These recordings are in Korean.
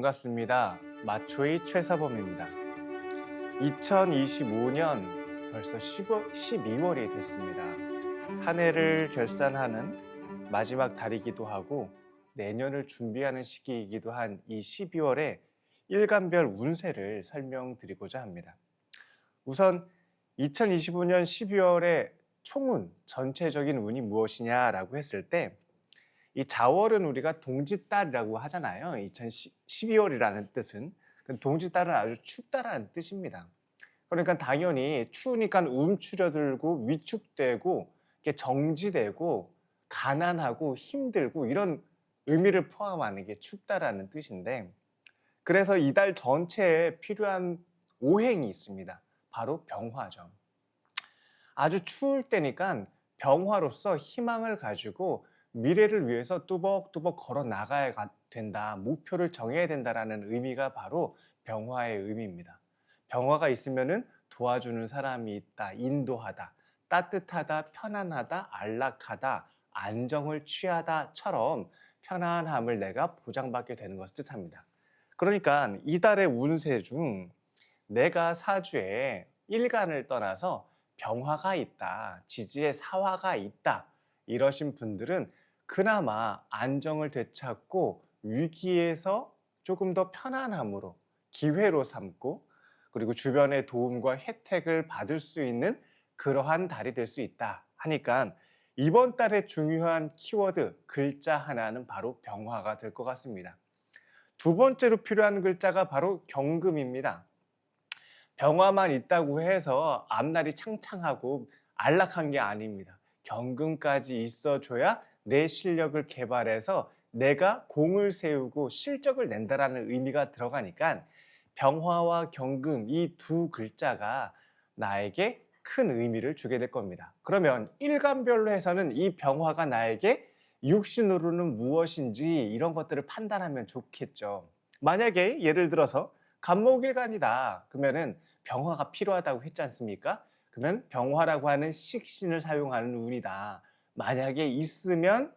반갑습니다. 마초이 최서범입니다. 2025년 벌써 12월이 됐습니다. 한 해를 결산하는 마지막 달이기도 하고 내년을 준비하는 시기이기도 한 이 12월에 일간별 운세를 설명드리고자 합니다. 우선 2025년 12월의 총운, 전체적인 운이 무엇이냐라고 했을 때 이 자월은 우리가 동짓달이라고 하잖아요. 2012월이라는 뜻은. 동짓달은 아주 춥다라는 뜻입니다. 그러니까 당연히 추우니까 움츠려들고 위축되고 이렇게 정지되고 가난하고 힘들고 이런 의미를 포함하는 게 춥다라는 뜻인데, 그래서 이달 전체에 필요한 오행이 있습니다. 바로 병화죠. 아주 추울 때니까 병화로서 희망을 가지고 미래를 위해서 뚜벅뚜벅 걸어 나가야 된다, 목표를 정해야 된다라는 의미가 바로 병화의 의미입니다. 병화가 있으면은 도와주는 사람이 있다, 인도하다, 따뜻하다, 편안하다, 안락하다, 안정을 취하다처럼 편안함을 내가 보장받게 되는 것을 뜻합니다. 그러니까 이달의 운세 중 내가 사주에 일간을 떠나서 병화가 있다, 지지에 사화가 있다, 이러신 분들은 그나마 안정을 되찾고 위기에서 조금 더 편안함으로 기회로 삼고, 그리고 주변의 도움과 혜택을 받을 수 있는 그러한 달이 될 수 있다 하니까 이번 달의 중요한 키워드 글자 하나는 바로 병화가 될 것 같습니다. 두 번째로 필요한 글자가 바로 경금입니다. 병화만 있다고 해서 앞날이 창창하고 안락한 게 아닙니다. 경금까지 있어줘야 내 실력을 개발해서 내가 공을 세우고 실적을 낸다라는 의미가 들어가니까 병화와 경금 이 두 글자가 나에게 큰 의미를 주게 될 겁니다. 그러면 일간별로 해서는 이 병화가 나에게 육신으로는 무엇인지 이런 것들을 판단하면 좋겠죠. 만약에 예를 들어서 간목일간이다 그러면은 병화가 필요하다고 했지 않습니까? 그러면 병화라고 하는 식신을 사용하는 운이다. 만약에 있으면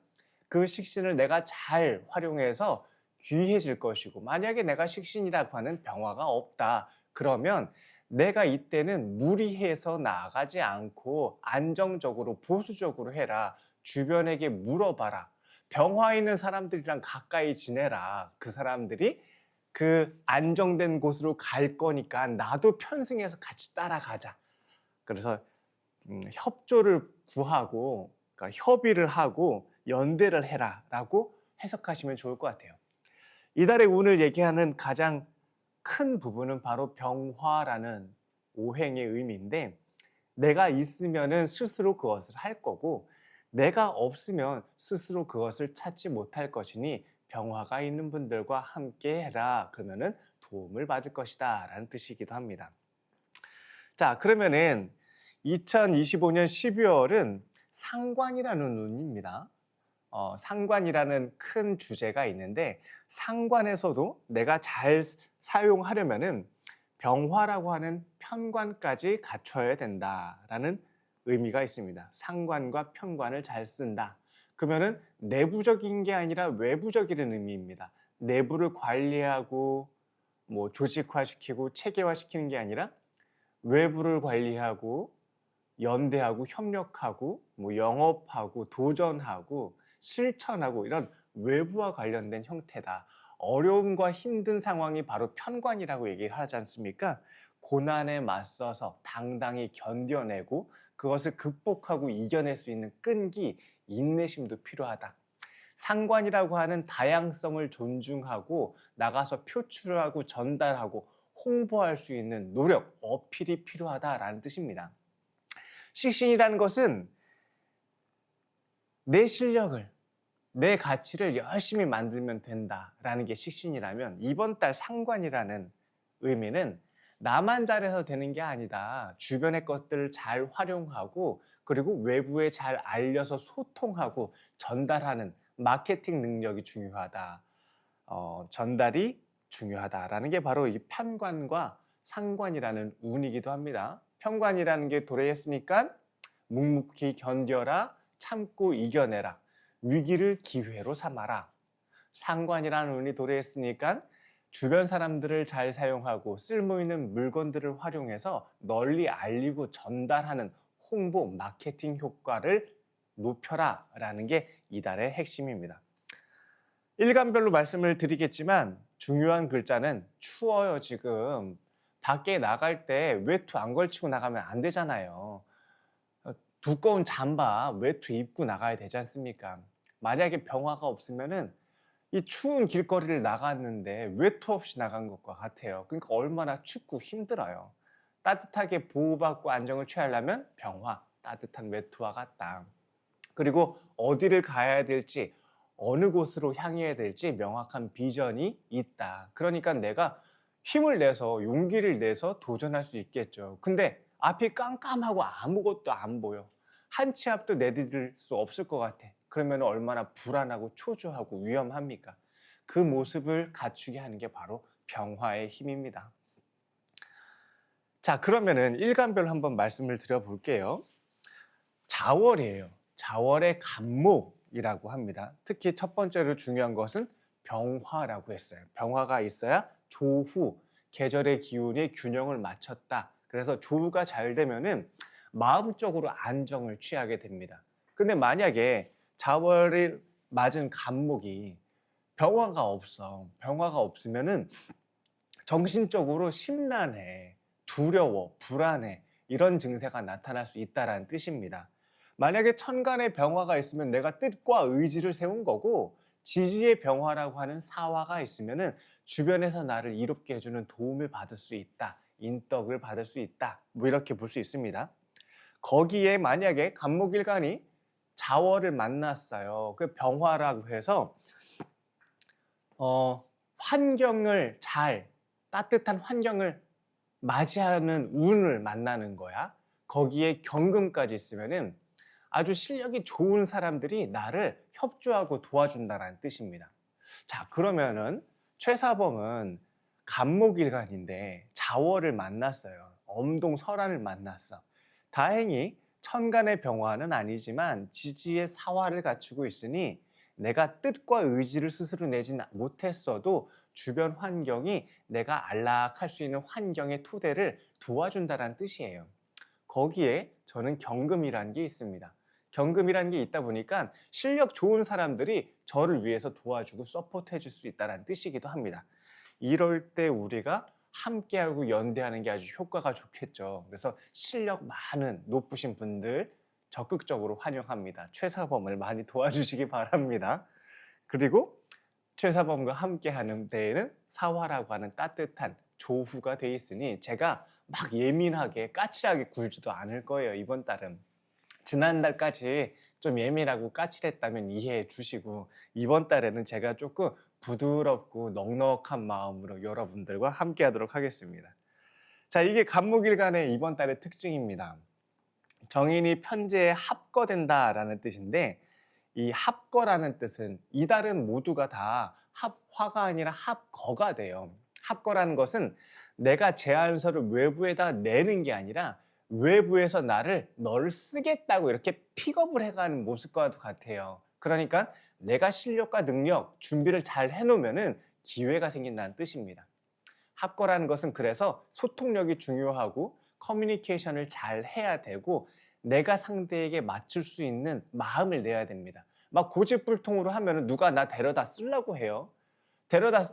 그 식신을 내가 잘 활용해서 귀해질 것이고, 만약에 내가 식신이라고 하는 병화가 없다 그러면 내가 이때는 무리해서 나아가지 않고 안정적으로 보수적으로 해라. 주변에게 물어봐라. 병화 있는 사람들이랑 가까이 지내라. 그 사람들이 그 안정된 곳으로 갈 거니까 나도 편승해서 같이 따라가자. 그래서 협조를 구하고, 그러니까 협의를 하고 연대를 해라라고 해석하시면 좋을 것 같아요. 이달의 운을 얘기하는 가장 큰 부분은 바로 병화라는 오행의 의미인데, 내가 있으면은 스스로 그것을 할 거고 내가 없으면 스스로 그것을 찾지 못할 것이니 병화가 있는 분들과 함께 해라. 그러면은 도움을 받을 것이다 라는 뜻이기도 합니다. 자, 그러면은 2025년 12월은 상관이라는 운입니다. 상관이라는 큰 주제가 있는데, 상관에서도 내가 잘 사용하려면은 병화라고 하는 편관까지 갖춰야 된다라는 의미가 있습니다. 상관과 편관을 잘 쓴다. 그러면은 내부적인 게 아니라 외부적인 의미입니다. 내부를 관리하고 뭐 조직화시키고 체계화시키는 게 아니라 외부를 관리하고 연대하고 협력하고 뭐 영업하고 도전하고 실천하고 이런 외부와 관련된 형태다. 어려움과 힘든 상황이 바로 편관이라고 얘기를 하지 않습니까? 고난에 맞서서 당당히 견뎌내고 그것을 극복하고 이겨낼 수 있는 끈기, 인내심도 필요하다. 상관이라고 하는 다양성을 존중하고 나가서 표출하고 전달하고 홍보할 수 있는 노력, 어필이 필요하다라는 뜻입니다. 식신이라는 것은 내 실력을, 내 가치를 열심히 만들면 된다라는 게 식신이라면, 이번 달 상관이라는 의미는 나만 잘해서 되는 게 아니다. 주변의 것들을 잘 활용하고 그리고 외부에 잘 알려서 소통하고 전달하는 마케팅 능력이 중요하다. 전달이 중요하다라는 게 바로 이 편관과 상관이라는 운이기도 합니다. 편관이라는 게 도래했으니까 묵묵히 견뎌라, 참고 이겨내라, 위기를 기회로 삼아라. 상관이라는 운이 도래했으니까 주변 사람들을 잘 사용하고 쓸모 있는 물건들을 활용해서 널리 알리고 전달하는 홍보, 마케팅 효과를 높여라 라는 게 이달의 핵심입니다. 일간별로 말씀을 드리겠지만 중요한 글자는 추워요 지금. 밖에 나갈 때 외투 안 걸치고 나가면 안 되잖아요. 두꺼운 잠바, 외투 입고 나가야 되지 않습니까? 만약에 병화가 없으면은 이 추운 길거리를 나갔는데 외투 없이 나간 것과 같아요. 그러니까 얼마나 춥고 힘들어요. 따뜻하게 보호받고 안정을 취하려면 병화, 따뜻한 외투와 같다. 그리고 어디를 가야 될지, 어느 곳으로 향해야 될지 명확한 비전이 있다. 그러니까 내가 힘을 내서 용기를 내서 도전할 수 있겠죠. 근데 앞이 깜깜하고 아무것도 안 보여. 한 치 앞도 내디딜 수 없을 것 같아. 그러면 얼마나 불안하고 초조하고 위험합니까? 그 모습을 갖추게 하는 게 바로 병화의 힘입니다. 자, 그러면은 일간별로 한번 말씀을 드려볼게요. 자월이에요. 자월의 간목이라고 합니다. 특히 첫 번째로 중요한 것은 병화라고 했어요. 병화가 있어야 조후, 계절의 기운의 균형을 맞췄다. 그래서 조후가 잘 되면은 마음적으로 안정을 취하게 됩니다. 근데 만약에 자월을 맞은 간목이 병화가 없어. 병화가 없으면은 정신적으로 심란해, 두려워, 불안해 이런 증세가 나타날 수 있다는 뜻입니다. 만약에 천간에 병화가 있으면 내가 뜻과 의지를 세운 거고 지지의 병화라고 하는 사화가 있으면은 주변에서 나를 이롭게 해주는 도움을 받을 수 있다. 인덕을 받을 수 있다. 뭐 이렇게 볼 수 있습니다. 거기에 만약에 간목일간이 자월을 만났어요. 그 병화라고 해서 환경을 잘 따뜻한 환경을 맞이하는 운을 만나는 거야. 거기에 경금까지 있으면은 아주 실력이 좋은 사람들이 나를 협조하고 도와준다는 뜻입니다. 자, 그러면은 최사범은 간목일간인데 자월을 만났어요. 엄동설화를 만났어. 다행히 천간의 병화는 아니지만 지지의 사화를 갖추고 있으니 내가 뜻과 의지를 스스로 내지 못했어도 주변 환경이 내가 안락할 수 있는 환경의 토대를 도와준다는 뜻이에요. 거기에 저는 경금이라는 게 있습니다. 경금이라는 게 있다 보니까 실력 좋은 사람들이 저를 위해서 도와주고 서포트해 줄 수 있다는 뜻이기도 합니다. 이럴 때 우리가 함께하고 연대하는 게 아주 효과가 좋겠죠. 그래서 실력 많은 높으신 분들 적극적으로 환영합니다. 최사범을 많이 도와주시기 바랍니다. 그리고 최사범과 함께하는 데에는 사화라고 하는 따뜻한 조후가 돼 있으니 제가 막 예민하게 까칠하게 굴지도 않을 거예요. 이번 달은. 지난달까지 좀 예민하고 까칠했다면 이해해 주시고 이번 달에는 제가 조금 부드럽고 넉넉한 마음으로 여러분들과 함께 하도록 하겠습니다. 자, 이게 간목일간의 이번 달의 특징입니다. 정인이 편제에 합거된다라는 뜻인데 이 합거라는 뜻은 이달은 모두가 다 합화가 아니라 합거가 돼요. 합거라는 것은 내가 제안서를 외부에다 내는 게 아니라 외부에서 너를 쓰겠다고 이렇게 픽업을 해가는 모습과도 같아요. 그러니까 내가 실력과 능력, 준비를 잘 해놓으면은 기회가 생긴다는 뜻입니다. 합거라는 것은 그래서 소통력이 중요하고 커뮤니케이션을 잘 해야 되고 내가 상대에게 맞출 수 있는 마음을 내야 됩니다. 막 고집불통으로 하면 누가 나 데려다 쓰려고 해요.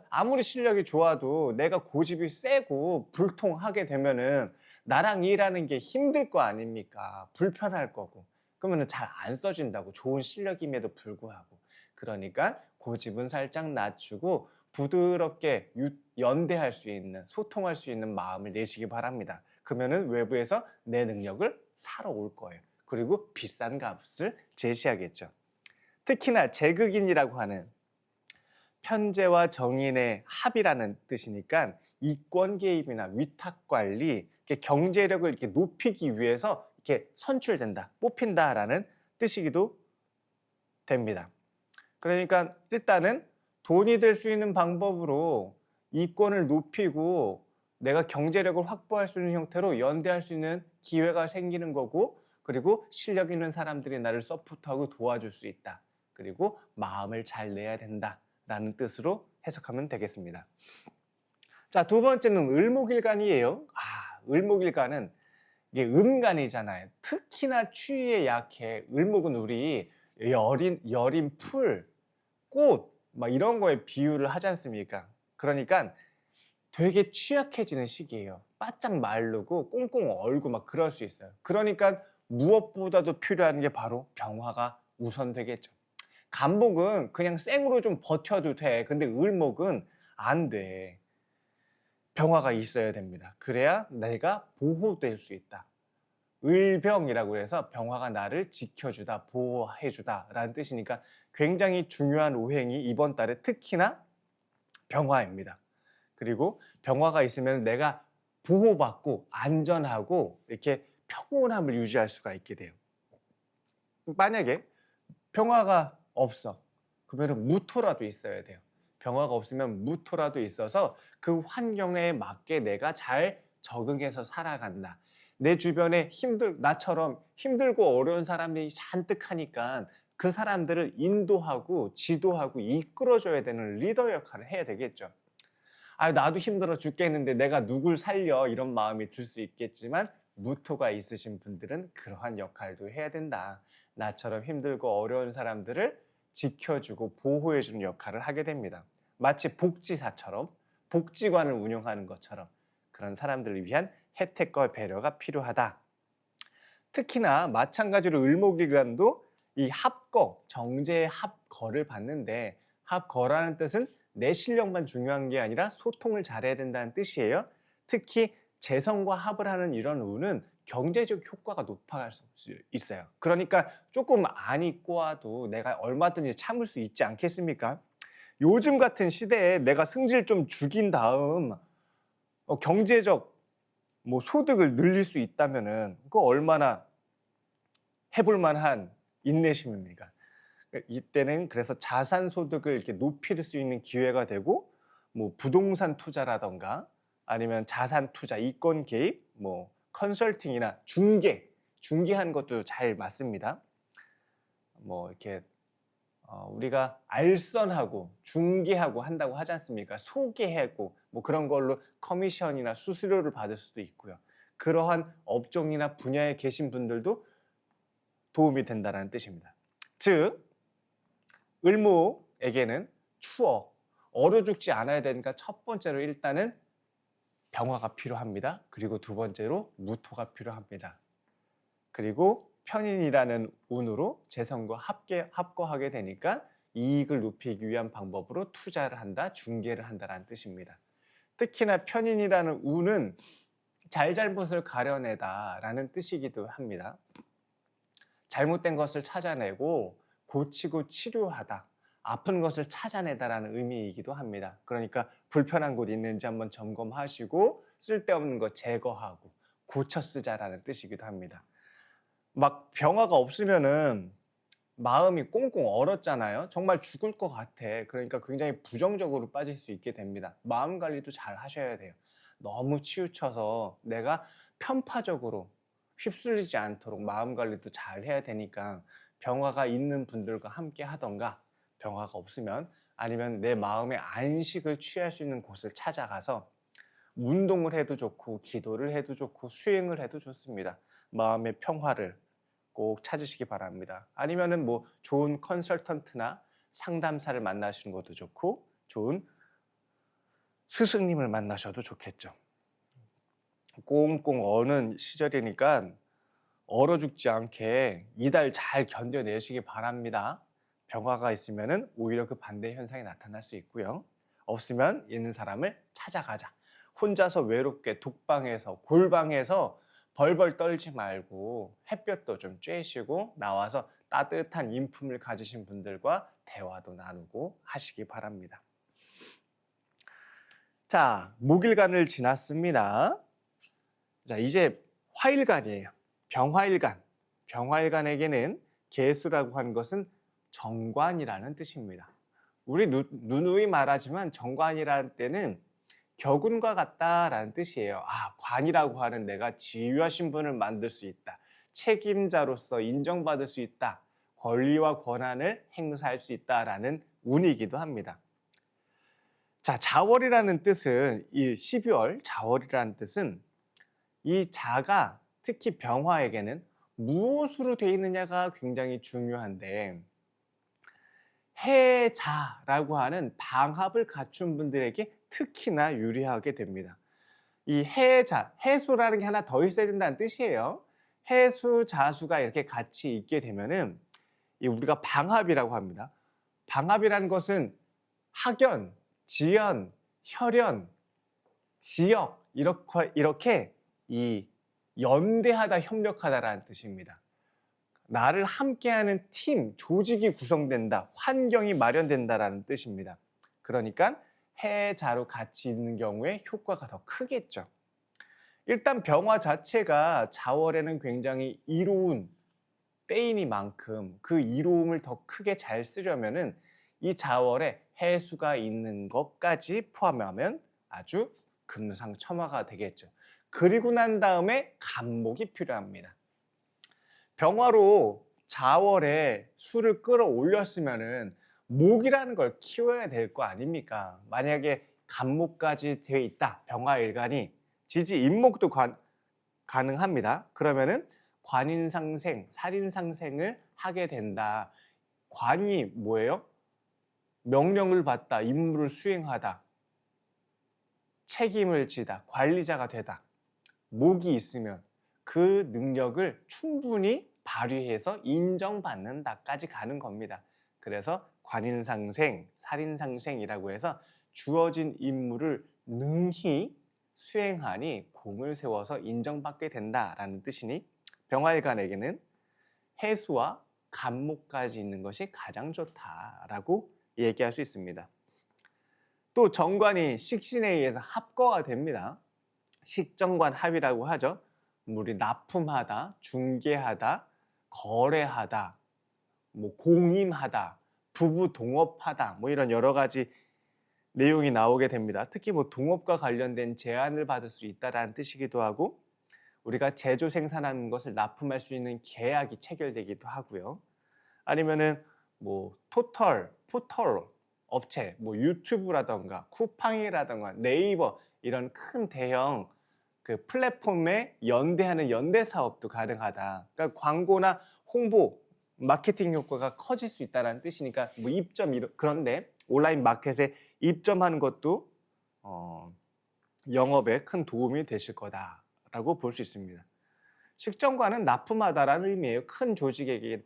아무리 실력이 좋아도 내가 고집이 세고 불통하게 되면은 나랑 일하는 게 힘들 거 아닙니까? 불편할 거고. 그러면 잘 안 써진다고 좋은 실력임에도 불구하고. 그러니까 고집은 살짝 낮추고 부드럽게 연대할 수 있는 소통할 수 있는 마음을 내시기 바랍니다. 그러면은 외부에서 내 능력을 사러 올 거예요. 그리고 비싼 값을 제시하겠죠. 특히나 제극인이라고 하는 편제와 정인의 합이라는 뜻이니까 이권 개입이나 위탁 관리, 경제력을 이렇게 높이기 위해서 이렇게 선출된다, 뽑힌다라는 뜻이기도 됩니다. 그러니까 일단은 돈이 될 수 있는 방법으로 이권을 높이고 내가 경제력을 확보할 수 있는 형태로 연대할 수 있는 기회가 생기는 거고, 그리고 실력 있는 사람들이 나를 서포트하고 도와줄 수 있다. 그리고 마음을 잘 내야 된다라는 뜻으로 해석하면 되겠습니다. 자, 두 번째는 을목일간이에요. 을목일간은 이게 음간이잖아요. 특히나 추위에 약해. 을목은 우리 여린 풀, 꽃, 막 이런 거에 비유를 하지 않습니까? 그러니까 되게 취약해지는 시기예요. 바짝 마르고 꽁꽁 얼고 막 그럴 수 있어요. 그러니까 무엇보다도 필요한 게 바로 병화가 우선되겠죠. 간목은 그냥 생으로 좀 버텨도 돼. 근데 을목은 안 돼. 병화가 있어야 됩니다. 그래야 내가 보호될 수 있다. 을병이라고 해서 병화가 나를 지켜주다, 보호해주다 라는 뜻이니까 굉장히 중요한 오행이 이번 달에 특히나 병화입니다. 그리고 병화가 있으면 내가 보호받고 안전하고 이렇게 평온함을 유지할 수가 있게 돼요. 만약에 병화가 없어. 그러면 무토라도 있어야 돼요. 병화가 없으면 무토라도 있어서 그 환경에 맞게 내가 잘 적응해서 살아간다. 내 주변에 나처럼 힘들고 어려운 사람이 잔뜩 하니까 그 사람들을 인도하고 지도하고 이끌어줘야 되는 리더 역할을 해야 되겠죠. 나도 힘들어 죽겠는데 내가 누굴 살려 이런 마음이 들 수 있겠지만 무토가 있으신 분들은 그러한 역할도 해야 된다. 나처럼 힘들고 어려운 사람들을 지켜주고 보호해주는 역할을 하게 됩니다. 마치 복지사처럼 복지관을 운영하는 것처럼 그런 사람들을 위한 혜택과 배려가 필요하다. 특히나 마찬가지로 을목일간도 이 합거, 정제의 합거를 받는데 합거라는 뜻은 내 실력만 중요한 게 아니라 소통을 잘해야 된다는 뜻이에요. 특히 재성과 합을 하는 이런 운은 경제적 효과가 높아갈 수 있어요. 그러니까 조금 안이 꼬아도 내가 얼마든지 참을 수 있지 않겠습니까? 요즘 같은 시대에 내가 승질 좀 죽인 다음 경제적 소득을 늘릴 수 있다면은 그거 얼마나 해볼 만한 인내심입니까? 이때는 그래서 자산 소득을 이렇게 높일 수 있는 기회가 되고 부동산 투자라던가 아니면 자산 투자, 이권 개입, 컨설팅이나 중개한 것도 잘 맞습니다. 이렇게 우리가 알선하고 중개하고 한다고 하지 않습니까? 소개하고 그런 걸로 커미션이나 수수료를 받을 수도 있고요. 그러한 업종이나 분야에 계신 분들도 도움이 된다는 뜻입니다. 즉 을목에게는 추워 얼어 죽지 않아야 되니까 첫 번째로 일단은 병화가 필요합니다. 그리고 두 번째로 무토가 필요합니다. 그리고 편인이라는 운으로 재성과 합거하게 되니까 이익을 높이기 위한 방법으로 투자를 한다, 중개를 한다는 뜻입니다. 특히나 편인이라는 운은 잘잘못을 가려내다라는 뜻이기도 합니다. 잘못된 것을 찾아내고 고치고 치료하다, 아픈 것을 찾아내다라는 의미이기도 합니다. 그러니까 불편한 곳 있는지 한번 점검하시고 쓸데없는 거 제거하고 고쳐 쓰자라는 뜻이기도 합니다. 막 병화가 없으면은 마음이 꽁꽁 얼었잖아요. 정말 죽을 것 같아. 그러니까 굉장히 부정적으로 빠질 수 있게 됩니다. 마음 관리도 잘 하셔야 돼요. 너무 치우쳐서 내가 편파적으로 휩쓸리지 않도록 마음 관리도 잘 해야 되니까 병화가 있는 분들과 함께 하던가, 병화가 없으면 아니면 내 마음의 안식을 취할 수 있는 곳을 찾아가서 운동을 해도 좋고 기도를 해도 좋고 수행을 해도 좋습니다. 마음의 평화를 꼭 찾으시기 바랍니다. 아니면은 좋은 컨설턴트나 상담사를 만나시는 것도 좋고 좋은 스승님을 만나셔도 좋겠죠. 꽁꽁 어는 시절이니까 얼어 죽지 않게 이달 잘 견뎌내시기 바랍니다. 병화가 있으면은 오히려 그 반대 현상이 나타날 수 있고요. 없으면 있는 사람을 찾아가자. 혼자서 외롭게 독방에서 골방에서 벌벌 떨지 말고 햇볕도 좀 쬐시고 나와서 따뜻한 인품을 가지신 분들과 대화도 나누고 하시기 바랍니다. 자, 목일간을 지났습니다. 자, 이제 화일간이에요. 병화일간. 병화일간에게는 계수라고 하는 것은 정관이라는 뜻입니다. 우리 누누이 말하지만 정관이라는 때는 격운과 같다라는 뜻이에요. 관이라고 하는 내가 지휘하신 분을 만들 수 있다. 책임자로서 인정받을 수 있다. 권리와 권한을 행사할 수 있다라는 운이기도 합니다. 자, 자월이라는 뜻은 이 12월 자월이라는 뜻은 이 자가 특히 병화에게는 무엇으로 되어 있느냐가 굉장히 중요한데 해자라고 하는 방합을 갖춘 분들에게 특히나 유리하게 됩니다. 이 해자, 해수라는 게 하나 더 있어야 된다는 뜻이에요. 해수, 자수가 이렇게 같이 있게 되면은 이 우리가 방합이라고 합니다. 방합이라는 것은 학연, 지연, 혈연, 지역 이렇게 이 연대하다, 협력하다라는 뜻입니다. 나를 함께하는 팀, 조직이 구성된다, 환경이 마련된다라는 뜻입니다. 그러니까 해자로 같이 있는 경우에 효과가 더 크겠죠. 일단 병화 자체가 자월에는 굉장히 이로운 때이니만큼 그 이로움을 더 크게 잘 쓰려면은 이 자월에 해수가 있는 것까지 포함하면 아주 금상첨화가 되겠죠. 그리고 난 다음에 간목이 필요합니다. 병화로 자월에 수를 끌어올렸으면은 목이라는 걸 키워야 될 거 아닙니까? 만약에 간목까지 되어 있다, 병화일간이 지지 인목도 가능합니다. 그러면은 관인상생, 살인상생을 하게 된다. 관이 뭐예요? 명령을 받다, 임무를 수행하다, 책임을 지다, 관리자가 되다. 목이 있으면 그 능력을 충분히 발휘해서 인정받는다까지 가는 겁니다. 그래서 관인상생, 살인상생이라고 해서 주어진 임무를 능히 수행하니 공을 세워서 인정받게 된다라는 뜻이니 병활간에게는 해수와 간목까지 있는 것이 가장 좋다라고 얘기할 수 있습니다. 또 정관이 식신에 의해서 합거가 됩니다. 식정관 합이라고 하죠. 우리 납품하다, 중개하다, 거래하다, 뭐 공임하다, 부부 동업하다, 뭐 이런 여러 가지 내용이 나오게 됩니다. 특히 뭐 동업과 관련된 제안을 받을 수 있다라는 뜻이기도 하고 우리가 제조 생산하는 것을 납품할 수 있는 계약이 체결되기도 하고요. 아니면은 뭐 포털 업체, 뭐 유튜브라던가 쿠팡이라던가 네이버 이런 큰 대형 그 플랫폼에 연대하는 연대 사업도 가능하다. 그러니까 광고나 홍보, 마케팅 효과가 커질 수 있다는 뜻이니까 뭐 입점 그런데 온라인 마켓에 입점하는 것도 영업에 큰 도움이 되실 거다라고 볼 수 있습니다. 식정관은 납품하다라는 의미예요. 큰 조직에게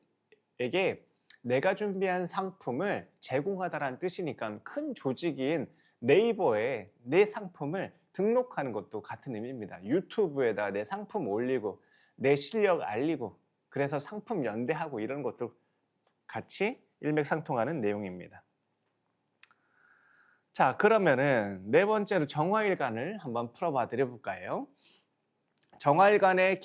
내가 준비한 상품을 제공하다라는 뜻이니까 큰 조직인 네이버에 내 상품을 등록하는 것도 같은 의미입니다. 유튜브에다 내 상품 올리고 내 실력 알리고 그래서 상품 연대하고 이런 것도 같이 일맥상통하는 내용입니다. 자, 그러면은 네 번째로 정화일간을 한번 풀어봐 드려볼까요? 정화일간의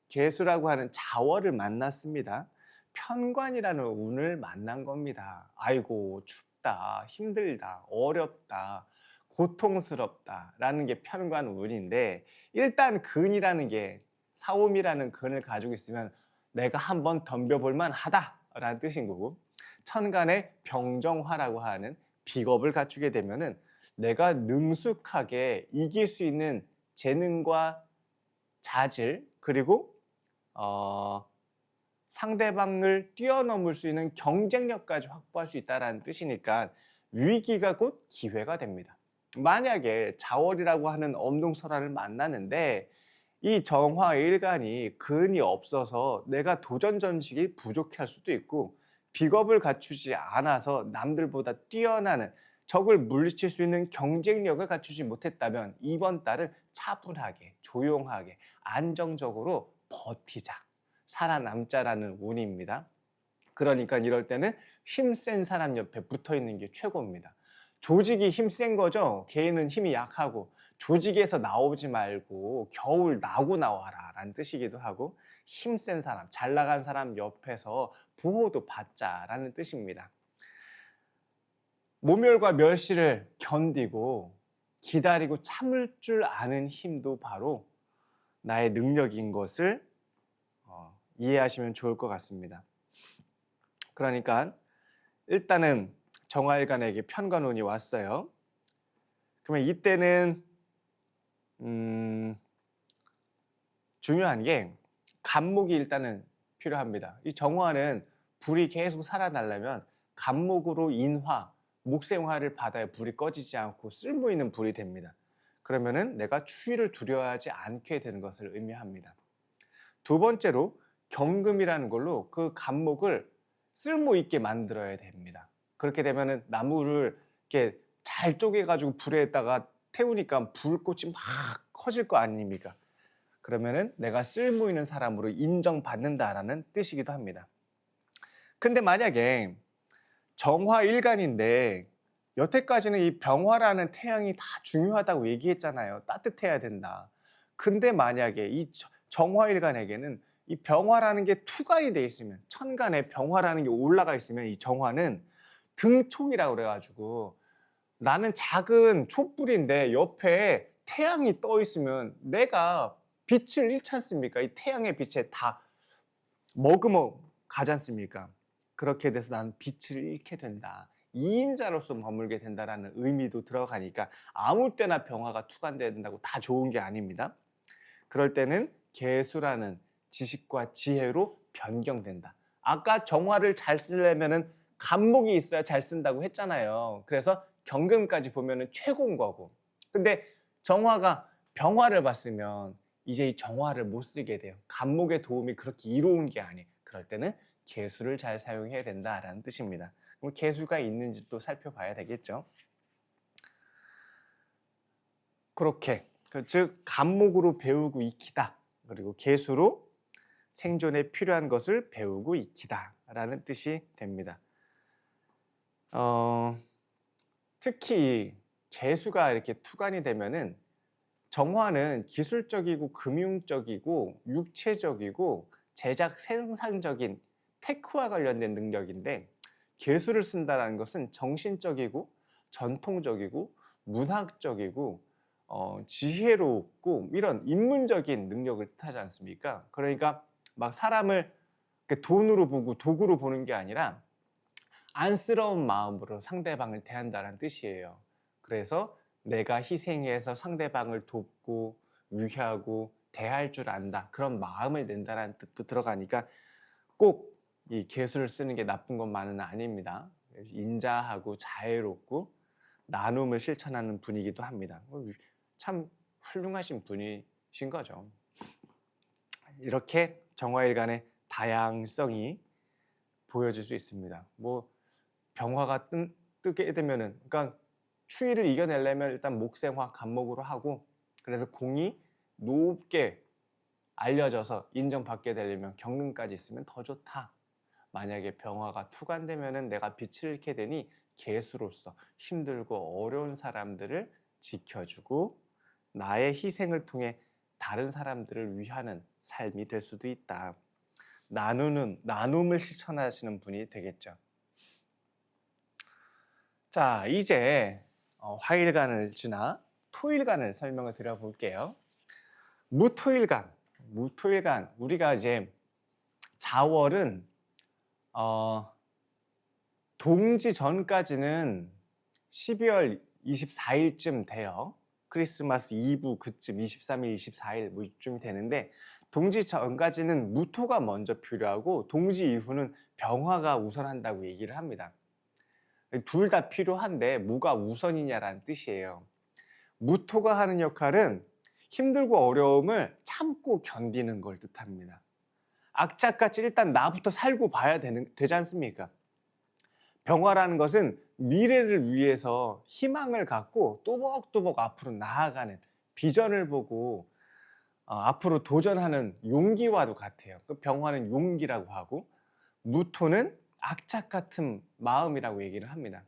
개수라고 하는 자월을 만났습니다. 편관이라는 운을 만난 겁니다. 아이고 춥다, 힘들다, 어렵다, 고통스럽다 라는 게 편관 운인데 일단 근이라는 게 사옴이라는 근을 가지고 있으면 내가 한번 덤벼볼 만하다 라는 뜻인 거고 천간의 병정화라고 하는 비겁을 갖추게 되면은 내가 능숙하게 이길 수 있는 재능과 자질 그리고 상대방을 뛰어넘을 수 있는 경쟁력까지 확보할 수 있다는 뜻이니까 위기가 곧 기회가 됩니다. 만약에 자월이라고 하는 엄동설화를 만나는데 이 정화일간이 근이 없어서 내가 도전전식이 부족할 수도 있고 비겁을 갖추지 않아서 남들보다 뛰어나는 적을 물리칠 수 있는 경쟁력을 갖추지 못했다면 이번 달은 차분하게 조용하게 안정적으로 버티자 살아남자라는 운입니다. 그러니까 이럴 때는 힘센 사람 옆에 붙어 있는 게 최고입니다. 조직이 힘센 거죠. 개인은 힘이 약하고 조직에서 나오지 말고 겨울 나고 나와라 라는 뜻이기도 하고 힘센 사람, 잘 나간 사람 옆에서 보호도 받자라는 뜻입니다. 모멸과 멸시를 견디고 기다리고 참을 줄 아는 힘도 바로 나의 능력인 것을 이해하시면 좋을 것 같습니다. 그러니까 일단은 정화일간에게 편관운이 왔어요. 그러면 이때는 중요한 게 간목이 일단은 필요합니다. 이 정화는 불이 계속 살아나려면 간목으로 인화, 목생화를 받아야 불이 꺼지지 않고 쓸모 있는 불이 됩니다. 그러면은 내가 추위를 두려워하지 않게 되는 것을 의미합니다. 두 번째로 경금이라는 걸로 그 간목을 쓸모 있게 만들어야 됩니다. 그렇게 되면은 나무를 이렇게 잘 쪼개가지고 불에다가 태우니까 불꽃이 막 커질 거 아닙니까? 그러면은 내가 쓸모 있는 사람으로 인정받는다라는 뜻이기도 합니다. 근데 만약에 정화일간인데 여태까지는 이 병화라는 태양이 다 중요하다고 얘기했잖아요. 따뜻해야 된다. 근데 만약에 이 정화일간에게는 이 병화라는 게 투간이 돼 있으면, 천간에 병화라는 게 올라가 있으면 이 정화는 등촉이라고 그래가지고 나는 작은 촛불인데 옆에 태양이 떠 있으면 내가 빛을 잃지 않습니까? 이 태양의 빛에 다 머금어 가지 않습니까? 그렇게 돼서 나는 빛을 잃게 된다. 이인자로서 머물게 된다라는 의미도 들어가니까 아무 때나 병화가 투간된다고 다 좋은 게 아닙니다. 그럴 때는 계수라는 지식과 지혜로 변경된다. 아까 정화를 잘 쓰려면은 간목이 있어야 잘 쓴다고 했잖아요. 그래서 경금까지 보면은 최고인 거고. 근데 정화가 병화를 봤으면 이제 이 정화를 못 쓰게 돼요. 간목의 도움이 그렇게 이로운 게 아니에요. 그럴 때는 계수를 잘 사용해야 된다라는 뜻입니다. 그럼 계수가 있는지 또 살펴봐야 되겠죠. 그렇게 즉 간목으로 배우고 익히다. 그리고 계수로 생존에 필요한 것을 배우고 익히다 라는 뜻이 됩니다. 특히 계수가 이렇게 투간이 되면은 정화는 기술적이고 금융적이고 육체적이고 제작 생산적인 테크와 관련된 능력인데, 계수를 쓴다는 것은 정신적이고 전통적이고 문학적이고 지혜롭고 이런 인문적인 능력을 뜻하지 않습니까? 그러니까 막 사람을 돈으로 보고 도구로 보는 게 아니라 안쓰러운 마음으로 상대방을 대한다는 뜻이에요. 그래서 내가 희생해서 상대방을 돕고 위하고 대할 줄 안다, 그런 마음을 낸다는 뜻도 들어가니까 꼭 이 계수를 쓰는 게 나쁜 것만은 아닙니다. 인자하고 자애롭고 나눔을 실천하는 분이기도 합니다. 참 훌륭하신 분이신 거죠. 이렇게 정화일간의 다양성이 보여질 수 있습니다. 뭐 병화가 뜨게 되면은, 그러니까 추위를 이겨내려면 일단 목생화 간목으로 하고, 그래서 공이 높게 알려져서 인정받게 되려면 경금까지 있으면 더 좋다. 만약에 병화가 투간되면은 내가 빛을 잃게 되니 계수로서 힘들고 어려운 사람들을 지켜주고 나의 희생을 통해 다른 사람들을 위하는 삶이 될 수도 있다. 나눔을 실천하시는 분이 되겠죠. 자, 이제 화일간을 지나 토일간을 설명을 드려볼게요. 무토일간, 우리가 이제 자월은 동지 전까지는 12월 24일쯤 돼요. 크리스마스 이브 그쯤 23일, 24일 뭐 이쯤이 되는데, 동지 전까지는 무토가 먼저 필요하고 동지 이후는 병화가 우선한다고 얘기를 합니다. 둘 다 필요한데 뭐가 우선이냐라는 뜻이에요. 무토가 하는 역할은 힘들고 어려움을 참고 견디는 걸 뜻합니다. 악착같이 일단 나부터 살고 봐야 되지 않습니까? 병화라는 것은 미래를 위해서 희망을 갖고 또박또박 앞으로 나아가는, 비전을 보고 앞으로 도전하는 용기와도 같아요. 그 병화는 용기라고 하고, 무토는 악착 같은 마음이라고 얘기를 합니다.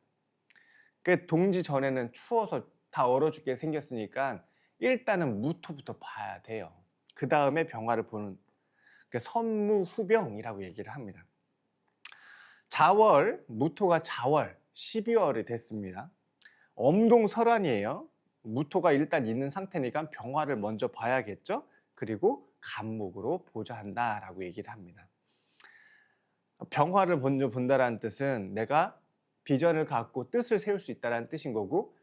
그 동지 전에는 추워서 다 얼어 죽게 생겼으니까 일단은 무토부터 봐야 돼요. 그 다음에 병화를 보는, 그 선무후병이라고 얘기를 합니다. 자월, 무토가 자월 12월이 됐습니다. 엄동설환이에요. 무토가 일단 있는 상태니까 병화를 먼저 봐야겠죠. 그리고 간목으로 보좌한다라고 얘기를 합니다. 병화를 먼저 본다라는 뜻은 내가 비전을 갖고 뜻을 세울 수 있다는 뜻인 거고,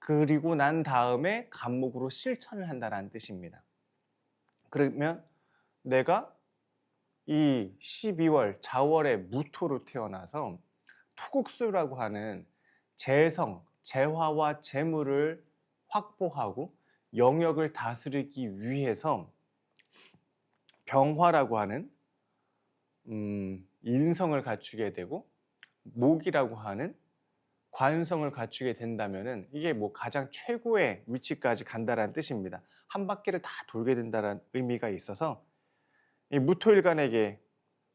그리고 난 다음에 간목으로 실천을 한다라는 뜻입니다. 그러면 내가 이 12월 자월에 무토로 태어나서 토국수라고 하는 재성, 재화와 재물을 확보하고 영역을 다스리기 위해서 병화라고 하는 인성을 갖추게 되고 목이라고 하는 관성을 갖추게 된다면은 이게 뭐 가장 최고의 위치까지 간다라는 뜻입니다. 한 바퀴를 다 돌게 된다는 의미가 있어서 이 무토일간에게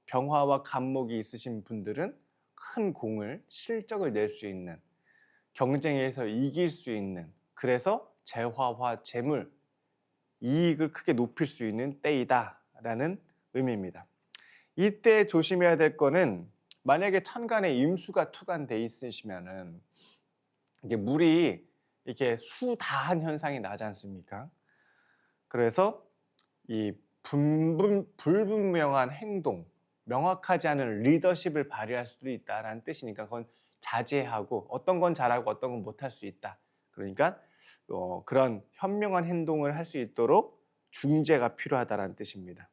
병화와 간목이 있으신 분들은 큰 공을 실적을 낼 수 있는 경쟁에서 이길 수 있는 그래서 재화와 재물 이익을 크게 높일 수 있는 때이다라는 의미입니다. 이때 조심해야 될 거는 만약에 천간에 임수가 투간돼 있으시면은 이게 물이 이렇게 수다한 현상이 나지 않습니까? 그래서 이 불분명한 행동, 명확하지 않은 리더십을 발휘할 수도 있다라는 뜻이니까 그건 자제하고 어떤 건 잘하고 어떤 건 못할 수 있다. 그러니까 그런 현명한 행동을 할 수 있도록 중재가 필요하다라는 뜻입니다.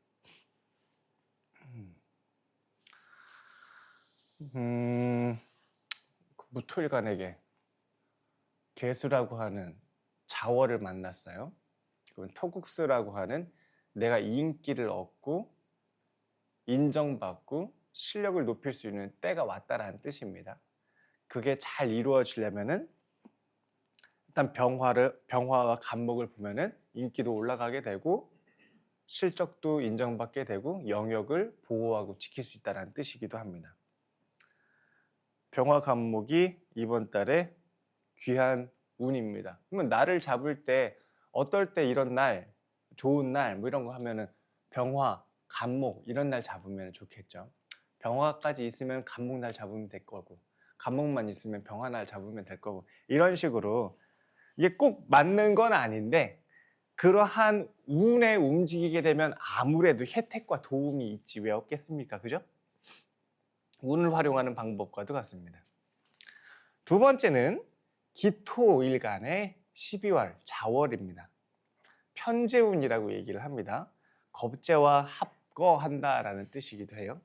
무토일간에게 개수라고 하는 자월을 만났어요. 그러면 토국수라고 하는 내가 인기를 얻고 인정받고 실력을 높일 수 있는 때가 왔다라는 뜻입니다. 그게 잘 이루어지려면은 일단 병화와 간목을 보면은 인기도 올라가게 되고 실적도 인정받게 되고 영역을 보호하고 지킬 수 있다는 뜻이기도 합니다. 병화 간목이 이번 달에 귀한 운입니다. 그러면 날을 잡을 때 어떨 때 이런 날, 좋은 날 뭐 이런 거 하면은 병화, 간목 이런 날 잡으면 좋겠죠. 병화까지 있으면 간목 날 잡으면 될 거고 간목만 있으면 병화 날 잡으면 될 거고 이런 식으로 이게 꼭 맞는 건 아닌데 그러한 운에 움직이게 되면 아무래도 혜택과 도움이 있지 왜 없겠습니까? 그죠? 운을 활용하는 방법과도 같습니다. 두 번째는 기토일간의 12월 자월입니다. 편재운이라고 얘기를 합니다. 겁재와 합거한다라는 뜻이기도 해요.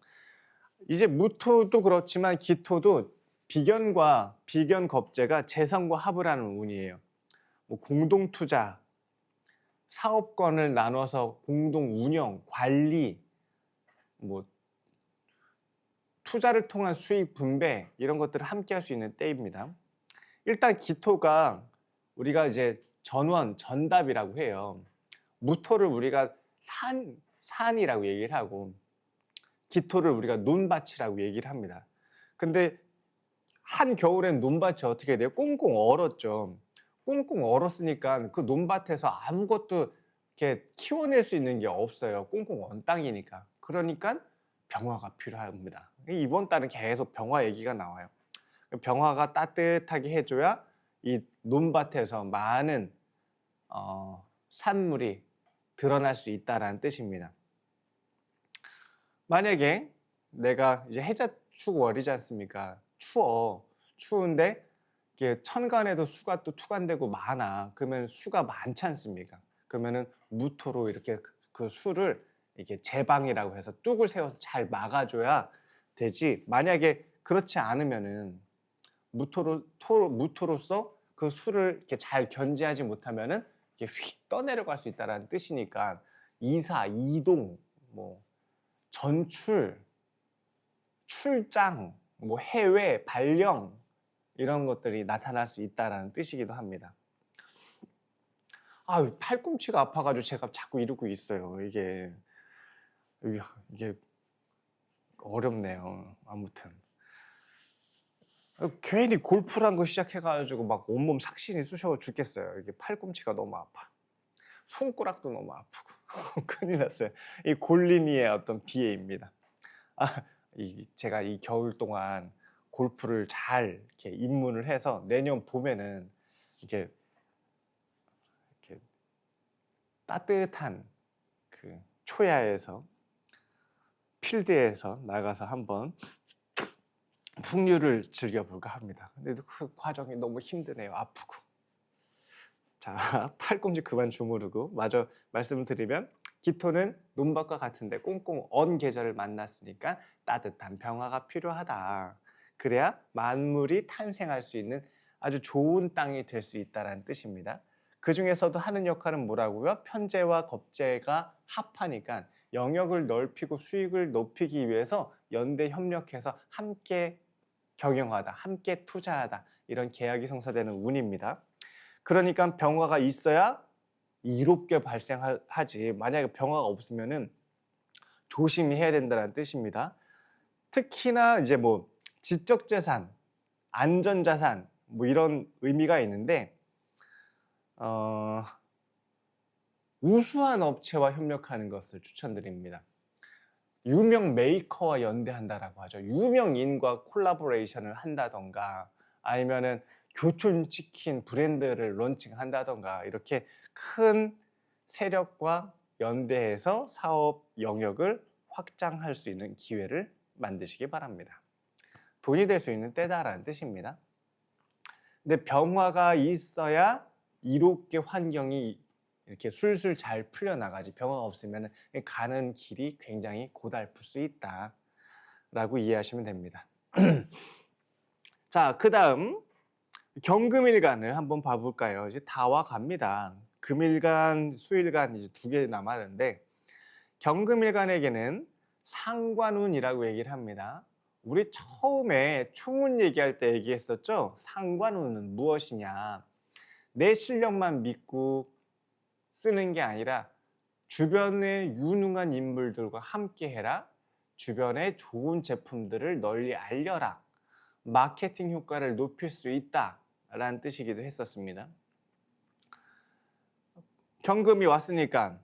이제 무토도 그렇지만 기토도 비견과 비견 겁재가 재성과 합을 하는 운이에요. 뭐 공동 투자, 사업권을 나눠서 공동 운영, 관리, 뭐 투자를 통한 수익 분배 이런 것들을 함께 할 수 있는 때입니다. 일단 기토가 우리가 이제 전원, 전답이라고 해요. 무토를 우리가 산이라고 얘기를 하고 기토를 우리가 논밭이라고 얘기를 합니다. 근데 한겨울엔 논밭이 어떻게 돼요? 꽁꽁 얼었죠. 꽁꽁 얼었으니까 그 논밭에서 아무것도 이렇게 키워낼 수 있는 게 없어요. 꽁꽁 얼 땅이니까. 그러니까 병화가 필요합니다. 이번 달은 계속 병화 얘기가 나와요. 병화가 따뜻하게 해줘야 이 논밭에서 많은 산물이 드러날 수 있다는 뜻입니다. 만약에 내가 이제 해자축월이지 않습니까? 추운데 이게 천간에도 수가 또 투간되고 많아. 그러면 수가 많지 않습니까? 그러면은 무토로 이렇게 그 수를 이렇게 제방이라고 해서 뚝을 세워서 잘 막아줘야 되지. 만약에 그렇지 않으면은 무토로서 그 수를 이렇게 잘 견제하지 못하면은 이렇게 휙 떠내려갈 수 있다는 뜻이니까 이사, 이동, 뭐 전출, 출장, 뭐 해외, 발령 이런 것들이 나타날 수 있다는 뜻이기도 합니다. 팔꿈치가 아파가지고 제가 자꾸 이러고 있어요. 이게 어렵네요. 아무튼 괜히 골프란 거 시작해가지고 막 온몸 삭신이 쑤셔 죽겠어요. 이게 팔꿈치가 너무 아파. 손가락도 너무 아프고 큰일 났어요. 이 골린이의 어떤 비애입니다. 제가 이 겨울 동안 골프를 잘 이렇게 입문을 해서 내년 봄에는 이렇게 따뜻한 그 초야에서 필드에서 나가서 한번 풍류를 즐겨볼까 합니다. 근데 그 과정이 너무 힘드네요. 아프고. 자, 팔꿈치 그만 주무르고 마저 말씀을 드리면 기토는 논밭과 같은데 꽁꽁 언 계절을 만났으니까 따뜻한 평화가 필요하다. 그래야 만물이 탄생할 수 있는 아주 좋은 땅이 될 수 있다는 뜻입니다. 그 중에서도 하는 역할은 뭐라고요? 편재와 겁재가 합하니까 영역을 넓히고 수익을 높이기 위해서 연대 협력해서 함께 경영하다, 함께 투자하다 이런 계약이 성사되는 운입니다. 그러니까 병화가 있어야 이롭게 발생하지. 만약에 병화가 없으면은 조심히 해야 된다는 뜻입니다. 특히나 이제 뭐 지적 재산, 안전 자산 뭐 이런 의미가 있는데 우수한 업체와 협력하는 것을 추천드립니다. 유명 메이커와 연대한다라고 하죠. 유명인과 콜라보레이션을 한다던가 아니면은 교촌치킨 브랜드를 론칭한다던가 이렇게 큰 세력과 연대해서 사업 영역을 확장할 수 있는 기회를 만드시기 바랍니다. 돈이 될 수 있는 때다라는 뜻입니다. 근데 병화가 있어야 이롭게 환경이 이렇게 술술 잘 풀려나가지 병화가 없으면 가는 길이 굉장히 고달플 수 있다라고 이해하시면 됩니다. 자, 그 다음 경금일간을 한번 봐볼까요? 이제 다 와갑니다. 금일간, 수일간 이제 2개 남았는데 경금일간에게는 상관운이라고 얘기를 합니다. 우리 처음에 총운 얘기할 때 얘기했었죠? 상관운은 무엇이냐? 내 실력만 믿고 쓰는 게 아니라 주변의 유능한 인물들과 함께 해라. 주변에 좋은 제품들을 널리 알려라. 마케팅 효과를 높일 수 있다. 라는 뜻이기도 했었습니다. 경금이 왔으니까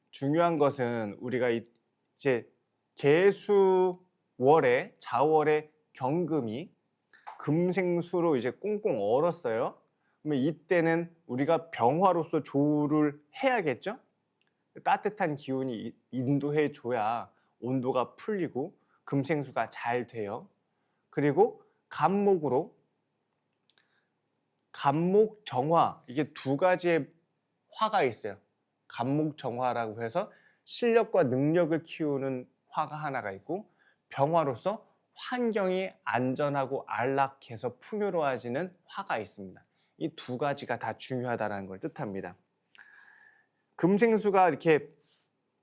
중요한 것은 우리가 이제 계수월에 자월에 경금이 금생수로 이제 꽁꽁 얼었어요. 그러면 이때는 우리가 병화로서 조를 해야겠죠? 따뜻한 기운이 인도해 줘야 온도가 풀리고 금생수가 잘 돼요. 그리고 간목으로 간목정화 이게 2가지의 화가 있어요. 간목정화라고 해서 실력과 능력을 키우는 화가 하나가 있고 병화로서 환경이 안전하고 안락해서 풍요로워지는 화가 있습니다. 이 2가지가 다 중요하다는 걸 뜻합니다. 금생수가 이렇게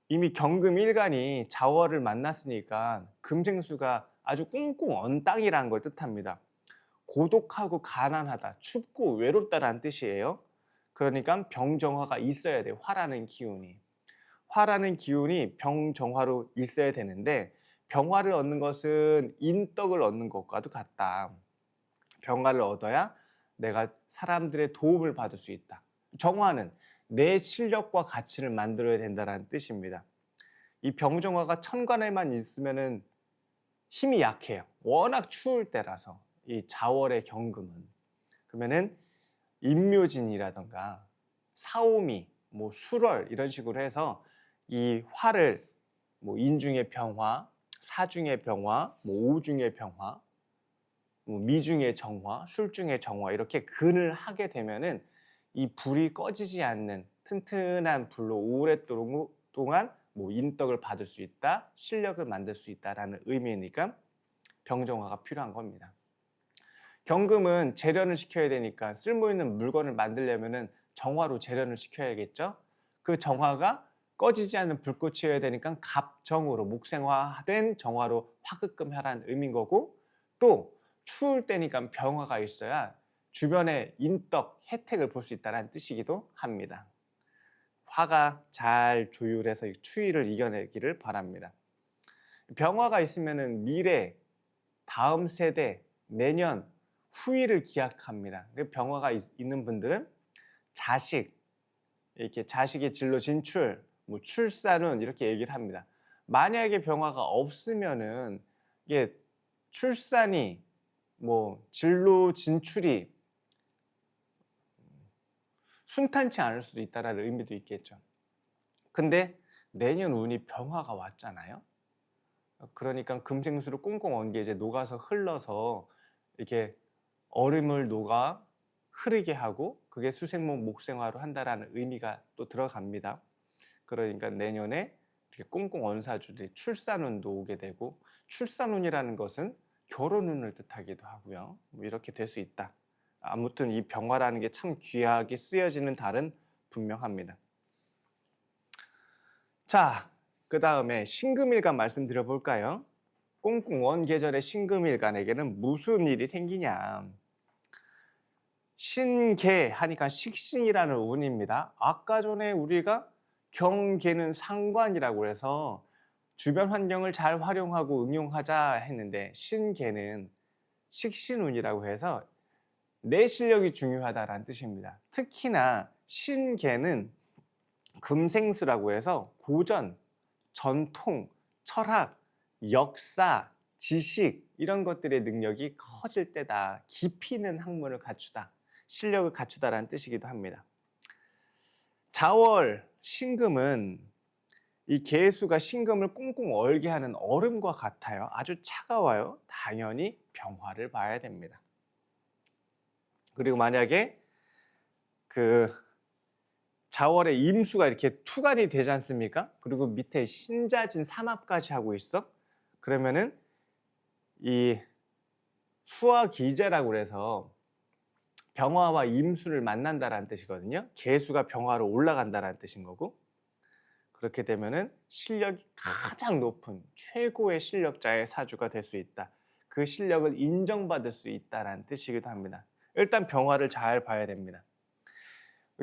이미 경금일간이 자월을 만났으니까 금생수가 아주 꽁꽁 언 땅이라는 걸 뜻합니다. 고독하고 가난하다, 춥고 외롭다라는 뜻이에요. 그러니까 병정화가 있어야 돼요. 화라는 기운이. 화라는 기운이 병정화로 있어야 되는데 병화를 얻는 것은 인덕을 얻는 것과도 같다. 병화를 얻어야 내가 사람들의 도움을 받을 수 있다. 정화는 내 실력과 가치를 만들어야 된다는 뜻입니다. 이 병정화가 천간에만 있으면은 힘이 약해요. 워낙 추울 때라서 이 자월의 경금은 그러면은 인묘진이라던가 사오미, 뭐 술월 이런 식으로 해서 이 화를 뭐 인중의 병화, 사중의 병화, 뭐 오중의 병화, 뭐 미중의 정화, 술중의 정화 이렇게 근을 하게 되면은 이 불이 꺼지지 않는 튼튼한 불로 오랫동안 뭐 인덕을 받을 수 있다, 실력을 만들 수 있다라는 의미니까 병정화가 필요한 겁니다. 경금은 재련을 시켜야 되니까 쓸모있는 물건을 만들려면은 정화로 재련을 시켜야겠죠. 그 정화가 꺼지지 않는 불꽃이어야 되니까 갑정으로 목생화된 정화로 화급금하라는 의미인 거고 또 추울 때니까 병화가 있어야 주변의 인덕 혜택을 볼 수 있다는 뜻이기도 합니다. 화가 잘 조율해서 추위를 이겨내기를 바랍니다. 병화가 있으면 미래, 다음 세대, 내년, 후일을 기약합니다. 병화가 있는 분들은 자식, 이렇게 자식의 진로 진출, 뭐 출산운 이렇게 얘기를 합니다. 만약에 병화가 없으면은 이게 출산이 뭐 진로 진출이 순탄치 않을 수도 있다라는 의미도 있겠죠. 근데 내년 운이 병화가 왔잖아요. 그러니까 금생수로 꽁꽁 언 게 이제 녹아서 흘러서 이렇게 얼음을 녹아 흐르게 하고 그게 수생목 목생화로 한다라는 의미가 또 들어갑니다. 그러니까 내년에 이렇게 꽁꽁 언 사주들이 출산운도 오게 되고, 출산운이라는 것은 결혼운을 뜻하기도 하고요. 뭐 이렇게 될 수 있다. 아무튼 이 병화라는 게 참 귀하게 쓰여지는 달은 분명합니다. 자, 그 다음에 신금일간 말씀드려 볼까요? 꽁꽁 원 계절의 신금일간에게는 무슨 일이 생기냐. 신계 하니까 식신이라는 운입니다. 아까 전에 우리가 경계는 상관이라고 해서 주변 환경을 잘 활용하고 응용하자 했는데, 신계는 식신운이라고 해서 내 실력이 중요하다라는 뜻입니다. 특히나 신계는 금생수라고 해서 고전, 전통, 철학, 역사, 지식 이런 것들의 능력이 커질 때다. 깊이 있는 학문을 갖추다, 실력을 갖추다라는 뜻이기도 합니다. 자월, 신금은 이 계수가 신금을 꽁꽁 얼게 하는 얼음과 같아요. 아주 차가워요. 당연히 병화를 봐야 됩니다. 그리고 만약에 그 자월에 임수가 이렇게 투간이 되지 않습니까? 그리고 밑에 신자진 삼합까지 하고 있어. 그러면은 이 수화기제라고 그래서 병화와 임수를 만난다라는 뜻이거든요. 계수가 병화로 올라간다라는 뜻인 거고, 그렇게 되면은 실력이 가장 높은 최고의 실력자의 사주가 될 수 있다. 그 실력을 인정받을 수 있다라는 뜻이기도 합니다. 일단 병화를 잘 봐야 됩니다.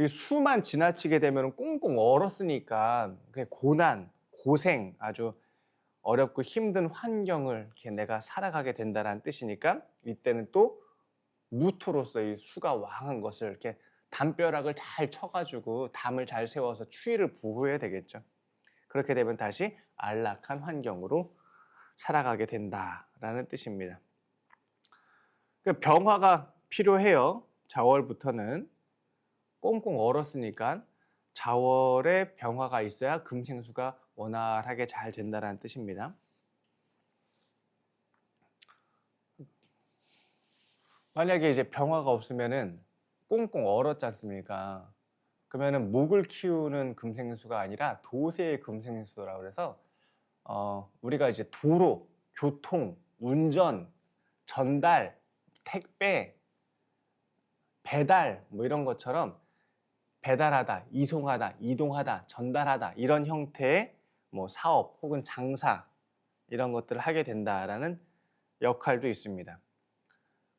수만 지나치게 되면 꽁꽁 얼었으니까 고난, 고생, 아주 어렵고 힘든 환경을 이렇게 내가 살아가게 된다는 뜻이니까, 이때는 또 무토로서 이 수가 왕한 것을 이렇게 담벼락을 잘 쳐가지고 담을 잘 세워서 추위를 보호해야 되겠죠. 그렇게 되면 다시 안락한 환경으로 살아가게 된다라는 뜻입니다. 병화가 필요해요. 자월부터는 꽁꽁 얼었으니까 자월에 병화가 있어야 금생수가 원활하게 잘 된다는 뜻입니다. 만약에 이제 병화가 없으면은 꽁꽁 얼었지 않습니까? 그러면은 목을 키우는 금생수가 아니라 도세의 금생수라고 그래서 우리가 이제 도로, 교통, 운전, 전달, 택배, 배달 뭐 이런 것처럼 배달하다, 이송하다, 이동하다, 전달하다 이런 형태의 뭐 사업 혹은 장사 이런 것들을 하게 된다라는 역할도 있습니다.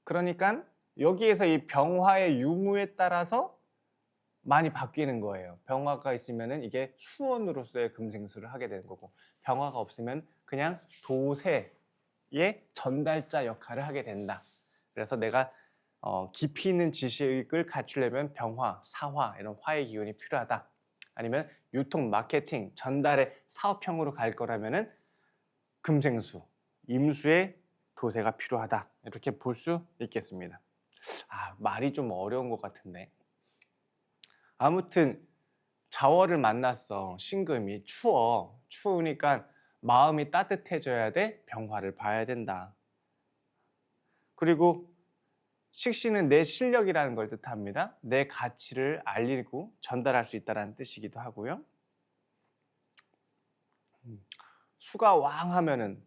그러니까 여기에서 이 병화의 유무에 따라서 많이 바뀌는 거예요. 병화가 있으면은 이게 수원으로서의 금생수를 하게 되는 거고, 병화가 없으면 그냥 도세의 전달자 역할을 하게 된다. 그래서 내가 깊이 있는 지식을 갖추려면 병화, 사화 이런 화의 기운이 필요하다. 아니면 유통, 마케팅, 전달의 사업형으로 갈 거라면은 금생수, 임수의 도세가 필요하다. 이렇게 볼 수 있겠습니다. 말이 좀 어려운 것 같은데. 아무튼 자월을 만났어. 신금이 추우니까 마음이 따뜻해져야 돼. 병화를 봐야 된다. 그리고 식신은 내 실력이라는 걸 뜻합니다. 내 가치를 알리고 전달할 수 있다는 뜻이기도 하고요. 수가 왕하면은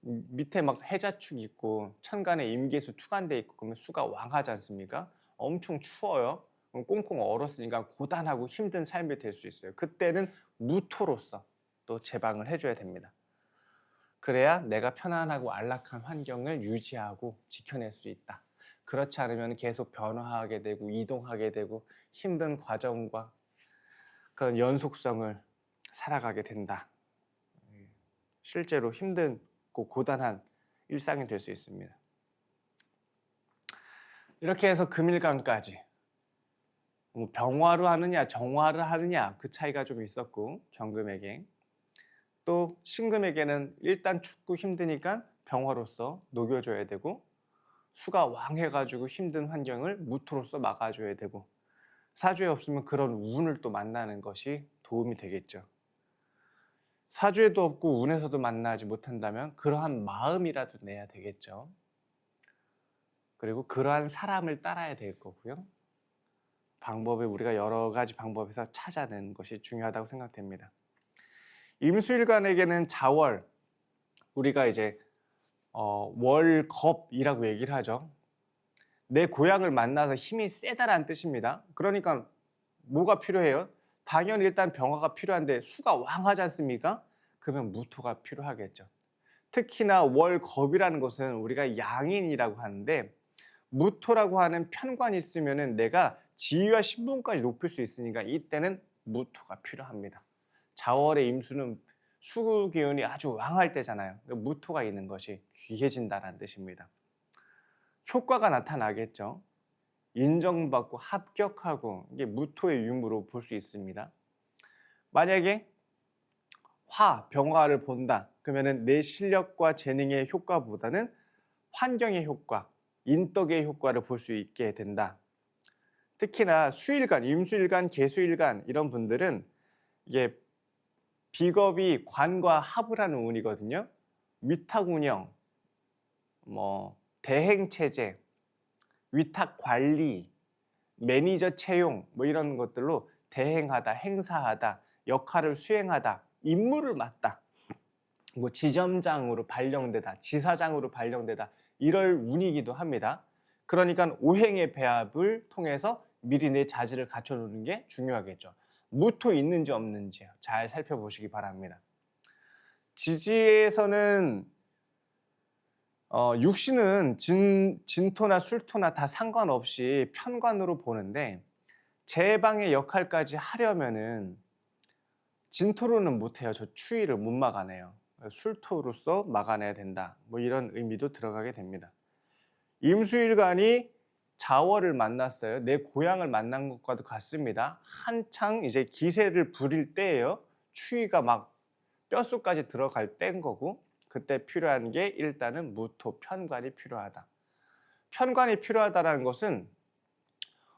밑에 막 해자축 있고 천간에 임계수 투간돼 있고 그러면 수가 왕하지 않습니까? 엄청 추워요. 꽁꽁 얼었으니까 고단하고 힘든 삶이 될 수 있어요. 그때는 무토로서 또 제방을 해줘야 됩니다. 그래야 내가 편안하고 안락한 환경을 유지하고 지켜낼 수 있다. 그렇지 않으면 계속 변화하게 되고 이동하게 되고 힘든 과정과 그런 연속성을 살아가게 된다. 실제로 힘들고 고단한 일상이 될 수 있습니다. 이렇게 해서 금일간까지 병화로 하느냐 정화를 하느냐 그 차이가 좀 있었고, 경금에게 또 신금에게는 일단 춥고 힘드니까 병화로서 녹여줘야 되고, 수가 왕해가지고 힘든 환경을 무토로서 막아줘야 되고, 사주에 없으면 그런 운을 또 만나는 것이 도움이 되겠죠. 사주에도 없고 운에서도 만나지 못한다면 그러한 마음이라도 내야 되겠죠. 그리고 그러한 사람을 따라야 될 거고요. 방법을 우리가 여러 가지 방법에서 찾아내는 것이 중요하다고 생각됩니다. 임수일간에게는 자월, 우리가 이제 월겁이라고 얘기를 하죠. 내 고향을 만나서 힘이 세다라는 뜻입니다. 그러니까 뭐가 필요해요? 당연히 일단 병화가 필요한데 수가 왕하지 않습니까? 그러면 무토가 필요하겠죠. 특히나 월겁이라는 것은 우리가 양인이라고 하는데 무토라고 하는 편관이 있으면 내가 지위와 신분까지 높일 수 있으니까 이때는 무토가 필요합니다. 자월의 임수는 수 기운이 아주 왕할 때잖아요. 무토가 있는 것이 귀해진다는 뜻입니다. 효과가 나타나겠죠. 인정받고 합격하고 이게 무토의 유무로 볼 수 있습니다. 만약에 병화를 본다 그러면은 내 실력과 재능의 효과보다는 환경의 효과, 인덕의 효과를 볼 수 있게 된다. 특히나 수일간, 임수일간, 계수일간 이런 분들은 이게 비겁이 관과 합을 하는 운이거든요. 위탁 운영, 대행 체제, 위탁 관리, 매니저 채용 이런 것들로 대행하다, 행사하다, 역할을 수행하다, 임무를 맡다, 지점장으로 발령되다, 지사장으로 발령되다 이럴 운이기도 합니다. 그러니까 오행의 배합을 통해서 미리 내 자질을 갖춰놓는 게 중요하겠죠. 무토 있는지 없는지 잘 살펴보시기 바랍니다. 지지에서는 육신은 진토나 술토나 다 상관없이 편관으로 보는데 제방의 역할까지 하려면은 진토로는 못해요. 저 추위를 못 막아내요. 술토로서 막아내야 된다. 이런 의미도 들어가게 됩니다. 임수일간이 자월을 만났어요. 내 고향을 만난 것과도 같습니다. 한창 이제 기세를 부릴 때예요. 추위가 막 뼛속까지 들어갈 때인 거고 그때 필요한 게 일단은 무토 편관이 필요하다. 편관이 필요하다는 것은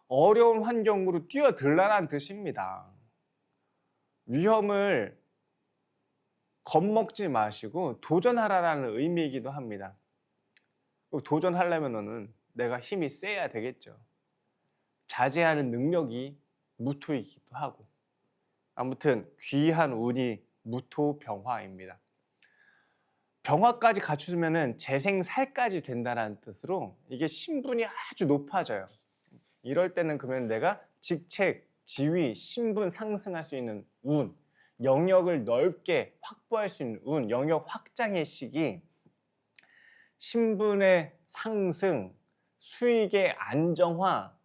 어려운 환경으로 뛰어들라는 뜻입니다. 위험을 겁먹지 마시고 도전하라는 의미이기도 합니다. 도전하려면은 내가 힘이 세야 되겠죠. 자제하는 능력이 무토이기도 하고. 아무튼 귀한 운이 무토 병화입니다. 병화까지 갖추면은 재생살까지 된다는 뜻으로 이게 신분이 아주 높아져요. 이럴 때는 그러면 내가 직책, 지위, 신분 상승할 수 있는 운, 영역을 넓게 확보할 수 있는 운, 영역 확장의 시기, 신분의 상승, 수익의 안정화,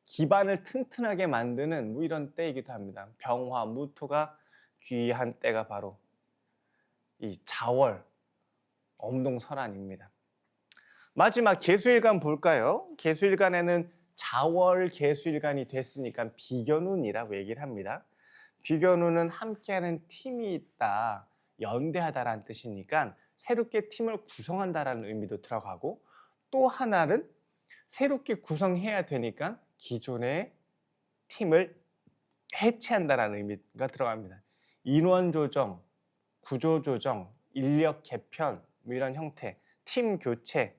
기반을 튼튼하게 만드는 이런 때이기도 합니다. 병화, 무토가 귀한 때가 바로 이 자월, 엄동설한입니다. 마지막 계수일간 볼까요? 계수일간에는 자월 계수일간이 됐으니까 비견운이라고 얘기를 합니다. 비견운은 함께하는 팀이 있다, 연대하다라는 뜻이니까 새롭게 팀을 구성한다라는 의미도 들어가고 또 하나는 새롭게 구성해야 되니까 기존의 팀을 해체한다라는 의미가 들어갑니다. 인원 조정, 구조 조정, 인력 개편 이런 형태, 팀 교체의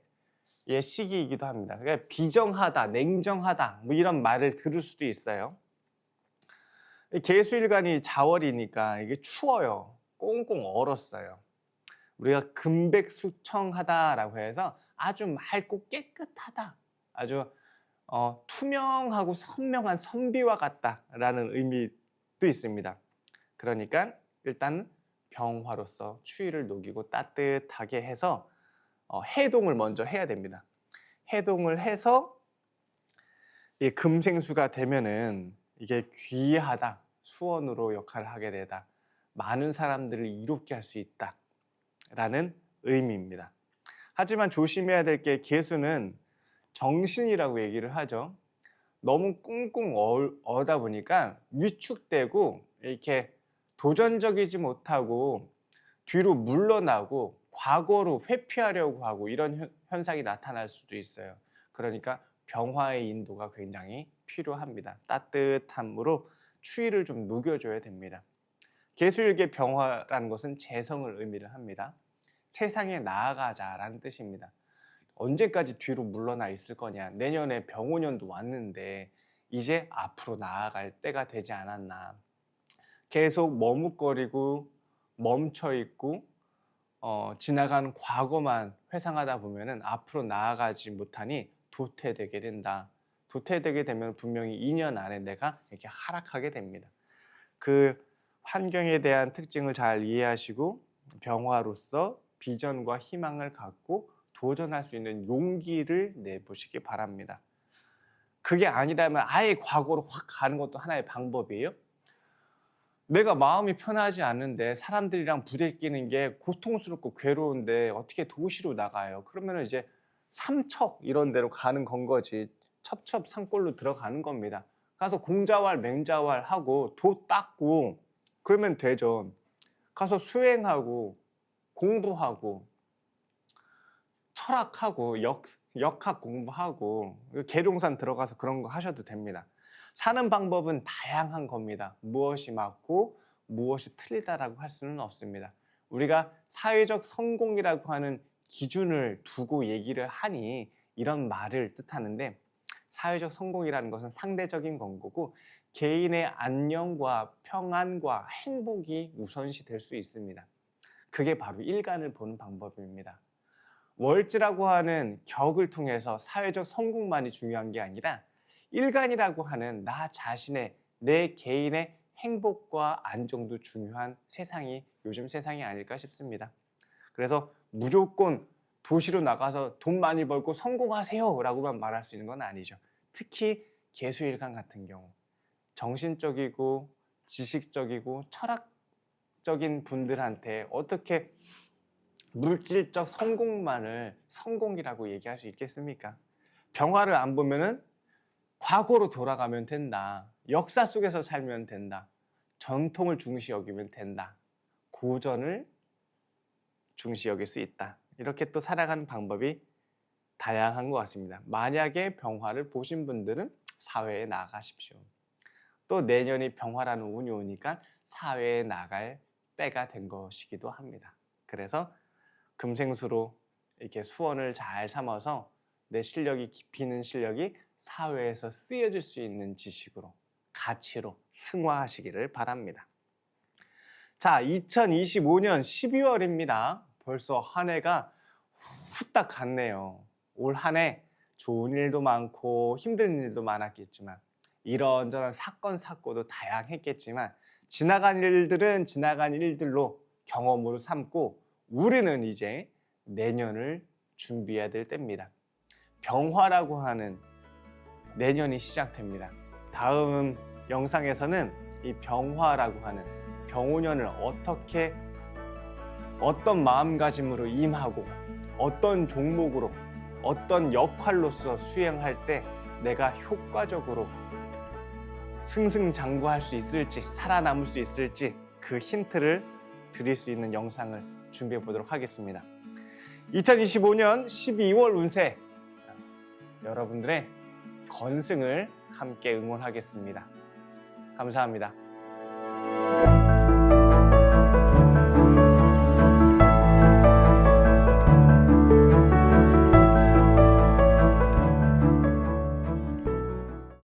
시기이기도 합니다. 그러니까 비정하다, 냉정하다 이런 말을 들을 수도 있어요. 계수일간이 자월이니까 이게 추워요. 꽁꽁 얼었어요. 우리가 금백수청하다라고 해서 아주 맑고 깨끗하다, 아주 투명하고 선명한 선비와 같다라는 의미도 있습니다. 그러니까 일단 병화로서 추위를 녹이고 따뜻하게 해서 해동을 먼저 해야 됩니다. 해동을 해서 이 금생수가 되면은 이게 귀하다, 수원으로 역할을 하게 되다, 많은 사람들을 이롭게 할 수 있다 라는 의미입니다. 하지만 조심해야 될 게 계수는 정신이라고 얘기를 하죠. 너무 꽁꽁 얼다 보니까 위축되고 이렇게 도전적이지 못하고 뒤로 물러나고 과거로 회피하려고 하고 이런 현상이 나타날 수도 있어요. 그러니까 병화의 인도가 굉장히 필요합니다. 따뜻함으로 추위를 좀 녹여줘야 됩니다. 계수일계 병화라는 것은 재성을 의미를 합니다. 세상에 나아가자라는 뜻입니다. 언제까지 뒤로 물러나 있을 거냐. 내년에 병오년도 왔는데 이제 앞으로 나아갈 때가 되지 않았나. 계속 머뭇거리고 멈춰 있고 지나간 과거만 회상하다 보면은 앞으로 나아가지 못하니 도태되게 된다. 도태되게 되면 분명히 2년 안에 내가 이렇게 하락하게 됩니다. 그 환경에 대한 특징을 잘 이해하시고 병화로서 비전과 희망을 갖고 도전할 수 있는 용기를 내보시기 바랍니다. 그게 아니라면 아예 과거로 확 가는 것도 하나의 방법이에요. 내가 마음이 편하지 않는데 사람들이랑 부대끼는 게 고통스럽고 괴로운데 어떻게 도시로 나가요? 그러면 이제 삼척 이런 데로 가는 건 거지. 첩첩산골로 들어가는 겁니다. 가서 공자왈 맹자왈 하고 도 닦고 그러면 되죠. 가서 수행하고 공부하고 철학하고 역학 공부하고 계룡산 들어가서 그런 거 하셔도 됩니다. 사는 방법은 다양한 겁니다. 무엇이 맞고 무엇이 틀리다라고 할 수는 없습니다. 우리가 사회적 성공이라고 하는 기준을 두고 얘기를 하니 이런 말을 뜻하는데, 사회적 성공이라는 것은 상대적인 건 거고 개인의 안녕과 평안과 행복이 우선시 될 수 있습니다. 그게 바로 일간을 보는 방법입니다. 월지라고 하는 격을 통해서 사회적 성공만이 중요한 게 아니라 일간이라고 하는 나 자신의 내 개인의 행복과 안정도 중요한 세상이 요즘 세상이 아닐까 싶습니다. 그래서 무조건 도시로 나가서 돈 많이 벌고 성공하세요 라고만 말할 수 있는 건 아니죠. 특히 개수일간 같은 경우 정신적이고 지식적이고 철학적인 분들한테 어떻게 물질적 성공만을 성공이라고 얘기할 수 있겠습니까? 병화를 안 보면은 과거로 돌아가면 된다. 역사 속에서 살면 된다. 전통을 중시 여기면 된다. 고전을 중시 여길 수 있다. 이렇게 또 살아가는 방법이 다양한 것 같습니다. 만약에 병화를 보신 분들은 사회에 나가십시오. 또 내년이 병화라는 운이 오니까 사회에 나갈 때가 된 것이기도 합니다. 그래서 금생수로 이렇게 수원을 잘 삼아서 내 실력이 깊이는 실력이 사회에서 쓰여질 수 있는 지식으로, 가치로 승화하시기를 바랍니다. 자, 2025년 12월입니다. 벌써 한 해가 후딱 갔네요. 올 한 해 좋은 일도 많고 힘든 일도 많았겠지만 이런저런 사건 사고도 다양했겠지만 지나간 일들은 지나간 일들로 경험으로 삼고 우리는 이제 내년을 준비해야 될 때입니다. 병화라고 하는 내년이 시작됩니다. 다음 영상에서는 이 병화라고 하는 병오년을 어떻게 어떤 마음가짐으로 임하고 어떤 종목으로 어떤 역할로서 수행할 때 내가 효과적으로 승승장구할 수 있을지 살아남을 수 있을지 그 힌트를 드릴 수 있는 영상을 준비해 보도록 하겠습니다. 2025년 12월 운세 여러분들의 건승을 함께 응원하겠습니다. 감사합니다.